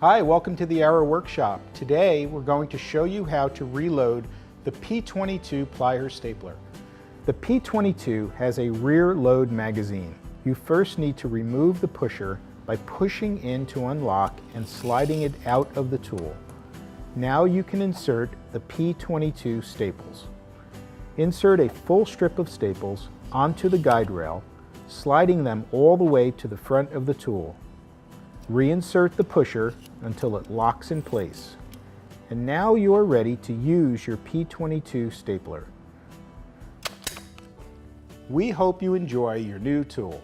Hi, welcome to the Arrow Workshop. Today we're going to show you how to reload the P22 plier stapler. The P22 has a rear load magazine. You first need to remove the pusher by pushing in to unlock and sliding it out of the tool. Now you can insert the P22 staples. Insert a full strip of staples onto the guide rail, sliding them all the way to the front of the tool. Reinsert the pusher until it locks in place. And now you are ready to use your P22 stapler. We hope you enjoy your new tool.